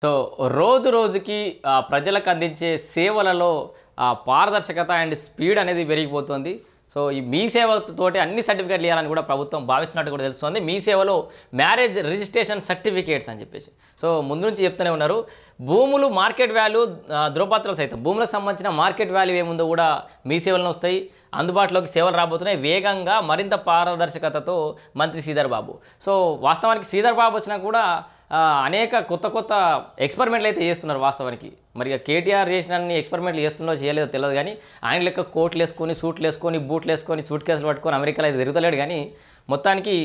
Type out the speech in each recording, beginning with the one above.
So రోజు రోజుకి ప్రజలకు అందించే సేవలలో పారదర్శకత అండ్ స్పీడ్ అనేది పెరిగిపోతుంది. సో ఈ మీ సేవతోటి అన్ని సర్టిఫికేట్లు ఇవ్వాలని కూడా ప్రభుత్వం భావిస్తున్నట్టు కూడా తెలుస్తుంది. మీ సేవలో మ్యారేజ్ రిజిస్ట్రేషన్ సర్టిఫికేట్స్ అని చెప్పేసి సో ముందు నుంచి చెప్తూనే ఉన్నారు. భూములు మార్కెట్ వాల్యూ ధ్రువపత్రాలు సైతం భూములకు సంబంధించిన మార్కెట్ వాల్యూ ఏముందో కూడా మీ సేవలను వస్తాయి. అందుబాటులోకి సేవలు రాబోతున్నాయి వేగంగా మరింత పారదర్శకతతో మంత్రి శ్రీధర్ బాబు. సో వాస్తవానికి శ్రీధర్ బాబు వచ్చినా కూడా అనేక కొత్త ఎక్స్పెరిమెంట్లు అయితే చేస్తున్నారు వాస్తవానికి. మరి కేటీఆర్ చేసిన ఎక్స్పెరిమెంట్లు చేస్తున్నారో చేయలేదో తెలియదు కానీ ఆయన లెక్క కోట్లు వేసుకొని సూట్లు వేసుకొని బూట్లు వేసుకొని సూట్ కేసులు పట్టుకొని అమెరికాలో అయితే తిరుగుతలేడు. కానీ మొత్తానికి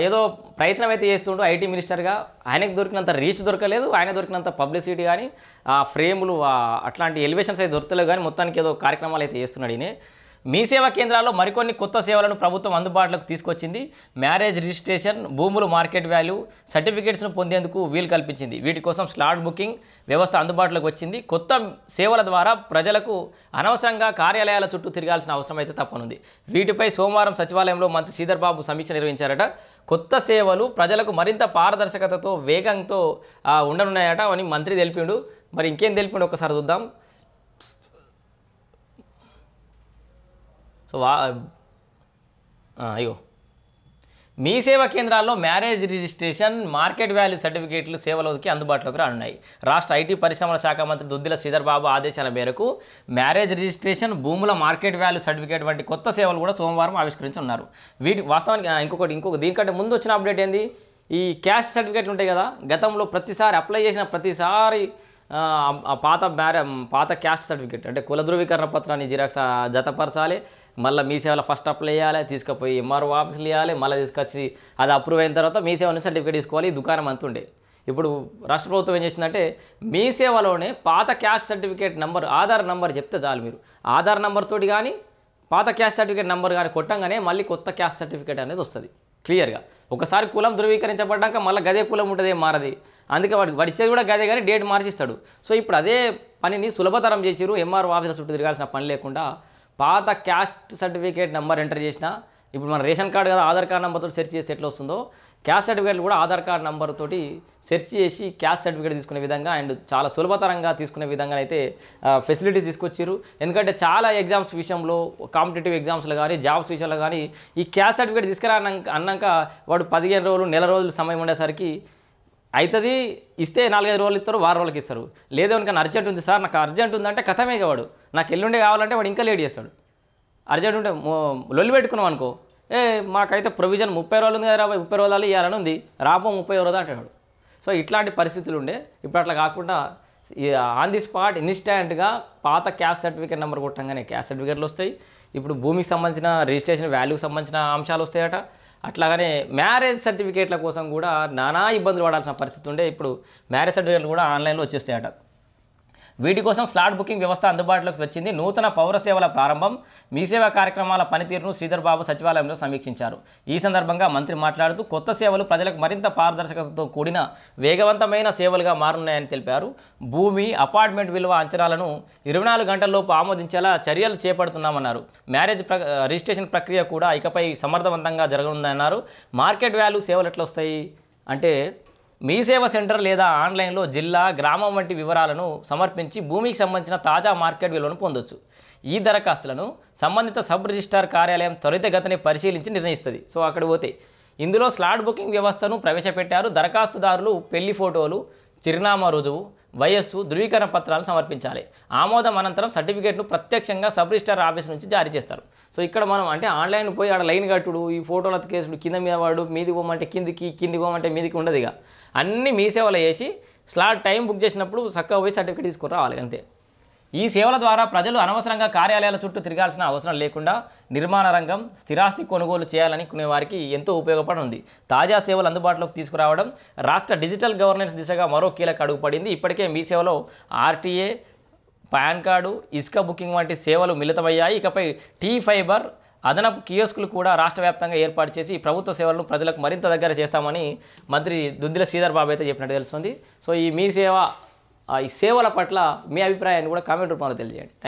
ఏదో ప్రయత్నం అయితే చేస్తుంటూ ఐటీ మినిస్టర్గా ఆయనకు దొరికినంత రీచ్ దొరకలేదు, ఆయన దొరికినంత పబ్లిసిటీ కానీ ఫ్రేములు అట్లాంటి ఎలివేషన్స్ అయితే దొరకలేవు. కానీ మొత్తానికి ఏదో కార్యక్రమాలు అయితే చేస్తున్నాడు ఈయన. మీ సేవా కేంద్రాల్లో మరికొన్ని కొత్త సేవలను ప్రభుత్వం అందుబాటులోకి తీసుకొచ్చింది. మ్యారేజ్ రిజిస్ట్రేషన్, భూములు మార్కెట్ వాల్యూ సర్టిఫికేట్స్ను పొందేందుకు వీలు కల్పించింది. వీటి కోసం స్లాట్ బుకింగ్ వ్యవస్థ అందుబాటులోకి వచ్చింది. కొత్త సేవల ద్వారా ప్రజలకు అనవసరంగా కార్యాలయాల చుట్టూ తిరగాల్సిన అవసరం అయితే తప్పనుంది. వీటిపై సోమవారం సచివాలయంలో మంత్రి శ్రీధర్ బాబు సమీక్ష నిర్వహించారట. కొత్త సేవలు ప్రజలకు మరింత పారదర్శకతతో వేగంతో ఉండనున్నాయట అని మంత్రి తెలిపిండు. మరి ఇంకేం తెలిపిండు ఒకసారి చూద్దాం. సో అయ్యో మీ సేవా కేంద్రాల్లో మ్యారేజ్ రిజిస్ట్రేషన్, మార్కెట్ వాల్యూ సర్టిఫికేట్లు సేవలకి అందుబాటులోకి రానున్నాయి. రాష్ట్ర ఐటీ పరిశ్రమల శాఖ మంత్రి దుద్దిల శ్రీధర్ బాబు ఆదేశాల మేరకు మ్యారేజ్ రిజిస్ట్రేషన్, భూముల మార్కెట్ వాల్యూ సర్టిఫికేట్ వంటి కొత్త సేవలు కూడా సోమవారం ఆవిష్కరించున్నారు. వీటి వాస్తవానికి ఇంకొక దీనికంటే ముందు వచ్చిన అప్డేట్ ఏంది, ఈ క్యాస్ట్ సర్టిఫికేట్లు ఉంటాయి కదా, గతంలో ప్రతిసారి అప్లై చేసిన ప్రతిసారి పాత క్యాస్ట్ సర్టిఫికేట్ అంటే కుల ధృవీకరణ పత్రాన్ని జిరాక్స్ జతపరచాలి. మళ్ళీ మీ సేవలో ఫస్ట్ అప్లై చేయాలి, తీసుకుపోయి ఎంఆర్ఓ ఆఫీసులు ఇవ్వాలి, మళ్ళీ తీసుకొచ్చి అది అప్రూవ్ అయిన తర్వాత మీ సేవ నుంచి సర్టిఫికేట్ తీసుకోవాలి. ఈ దుకాణం అంత ఉండే. ఇప్పుడు రాష్ట్ర ప్రభుత్వం ఏం చేసిందంటే మీ సేవలోనే పాత caste certificate number, Aadhaar number చెప్తే చాలు, మీరు ఆధార్ నెంబర్ తోటి కానీ పాత క్యాస్ట్ సర్టిఫికేట్ నెంబర్ కానీ కొట్టంగానే మళ్ళీ కొత్త క్యాస్ట్ సర్టిఫికేట్ అనేది వస్తుంది క్లియర్గా. ఒకసారి కులం ధృవీకరించబడ్డాక మళ్ళీ గదే కులం ఉంటుంది, ఏం మారది. అందుకే వాడు ఇచ్చేది కూడా గదే కానీ డేట్ మార్చిస్తాడు. సో ఇప్పుడు అదే పనిని సులభతరం చేసిరు. ఎంఆర్ఓ ఆఫీసర్ చుట్టూ తిరగాల్సిన పని లేకుండా పాత క్యాస్ట్ సర్టిఫికేట్ నెంబర్ ఎంటర్ చేసిన, ఇప్పుడు మన రేషన్ కార్డు కదా ఆధార్ కార్డు నెంబర్తో సెర్చ్ చేస్తే ఎట్లా వస్తుందో క్యాస్ట్ సర్టిఫికేట్లు కూడా ఆధార్ కార్డు నెంబర్ తోటి సెర్చ్ చేసి క్యాస్ట్ సర్టిఫికేట్ తీసుకునే విధంగా అండ్ చాలా సులభతరంగా తీసుకునే విధంగా అయితే ఫెసిలిటీస్ తీసుకొచ్చారు. ఎందుకంటే చాలా ఎగ్జామ్స్ విషయంలో, కాంపిటేటివ్ ఎగ్జామ్స్లో కానీ జాబ్స్ విషయంలో కానీ ఈ క్యాస్ట్ సర్టిఫికేట్ తీసుకురా అన్నాక వాడు 15 రోజులు నెల రోజులు సమయం ఉండేసరికి అవుతుంది. ఇస్తే 4-5 రోజులు ఇస్తారు, వారం రోజులకి ఇస్తారు. లేదో ఇంకా అర్జెంట్ ఉంది సార్, నాకు అర్జెంట్ ఉందంటే కథమే వాడు, నాకు ఎల్లుండే కావాలంటే వాడు ఇంకా లేట్ చేస్తాడు. అర్జెంట్ ఉంటే లొల్లి పెట్టుకున్నాం అనుకో, మాకైతే ప్రొవిజన్ 30 రోజులు ఉంది కదా, 30 రోజులు ఇవ్వాలని ఉంది, రాబో 30 రోజులు అంటాడు. సో ఇట్లాంటి పరిస్థితులు ఉండే. ఇప్పుడు అట్లా కాకుండా ఆన్ ది స్పాట్ ఇన్స్టాంట్గా పాత క్యాస్ట్ సర్టిఫికేట్ నెంబర్ కొట్టంగానే క్యాస్ట్ సర్టిఫికేట్లు వస్తాయి. ఇప్పుడు భూమికి సంబంధించిన రిజిస్ట్రేషన్ వాల్యూకి సంబంధించిన అంశాలు వస్తాయట. అట్లాగనే మ్యారేజ్ సర్టిఫికేట్ల కోసం కూడా నానా ఇబ్బందులు పడాల్సిన పరిస్థితి ఉండే. ఇప్పుడు మ్యారేజ్ సర్టిఫికేట్లు కూడా ఆన్లైన్లో వచ్చేస్తాయట. వీటి కోసం స్లాట్ బుకింగ్ వ్యవస్థ అందుబాటులోకి వచ్చింది. నూతన పౌర సేవల ప్రారంభం, మీ సేవా కార్యక్రమాల పనితీరును శ్రీధర్ బాబు సచివాలయంలో సమీక్షించారు. ఈ సందర్భంగా మంత్రి మాట్లాడుతూ కొత్త సేవలు ప్రజలకు మరింత పారదర్శకతతో కూడిన వేగవంతమైన సేవలుగా మారున్నాయని తెలిపారు. భూమి, అపార్ట్మెంట్ విలువ అంచనాలను 24 గంటల్లోపు ఆమోదించేలా చర్యలు చేపడుతున్నామన్నారు. మ్యారేజ్ రిజిస్ట్రేషన్ ప్రక్రియ కూడా ఇకపై సమర్థవంతంగా జరగనుందన్నారు. మార్కెట్ వాల్యూ సేవలు ఎట్లా వస్తాయి అంటే మీ సేవ సెంటర్ లేదా ఆన్లైన్లో జిల్లా, గ్రామం వంటి వివరాలను సమర్పించి భూమికి సంబంధించిన తాజా మార్కెట్ విలువను పొందొచ్చు. ఈ దరఖాస్తులను సంబంధిత సబ్ రిజిస్ట్రార్ కార్యాలయం త్వరితగతిని పరిశీలించి నిర్ణయిస్తుంది. సో అక్కడ పోతే ఇందులో స్లాట్ బుకింగ్ వ్యవస్థను ప్రవేశపెట్టారు. దరఖాస్తుదారులు పెళ్లి ఫోటోలు, చిరునామా రుజువు, వయస్సు, ధృవీకరణ పత్రాలను సమర్పించాలి. ఆమోదం అనంతరం సర్టిఫికేట్ను ప్రత్యక్షంగా సబ్ రిజిస్ట్రార్ ఆఫీస్ నుంచి జారీ చేస్తారు. సో ఇక్కడ మనం అంటే ఆన్లైన్ పోయి ఆడ లైన్ కట్టుడు, ఈ ఫోటోల కేసుడు, కింద మీద వాడు, మీది పోమంటే కిందికి పోమంటే మీదికి ఉండదు. ఇక అన్నీ మీ సేవలు వేసి స్లాట్ టైం బుక్ చేసినప్పుడు చక్కగా పోయి సర్టిఫికేట్ తీసుకుని రావాలి అంతే. ఈ సేవల ద్వారా ప్రజలు అనవసరంగా కార్యాలయాల చుట్టూ తిరగాల్సిన అవసరం లేకుండా నిర్మాణ రంగం, స్థిరాస్తి కొనుగోలు చేయాలనుకునే వారికి ఎంతో ఉపయోగపడనుంది. తాజా సేవలు అందుబాటులోకి తీసుకురావడం రాష్ట్ర డిజిటల్ గవర్నెన్స్ దిశగా మరో కీలక అడుగు పడింది. ఇప్పటికే మీ సేవలో ఆర్టీఏ, పాన్ కార్డు, ఇసుక బుకింగ్ వంటి సేవలు మిళితమయ్యాయి. ఇకపై టీ ఫైబర్, అదనపు కియోస్కులు కూడా రాష్ట్ర వ్యాప్తంగా ఏర్పాటు చేసి ప్రభుత్వ సేవలను ప్రజలకు మరింత దగ్గర చేస్తామని మంత్రి దుద్దిల శ్రీధర్ బాబు అయితే చెప్పినట్టు తెలుస్తుంది. సో ఈ మీ సేవ, ఈ సేవల పట్ల మీ అభిప్రాయాన్ని కూడా కామెంట్ రూపంలో తెలియజేయండి.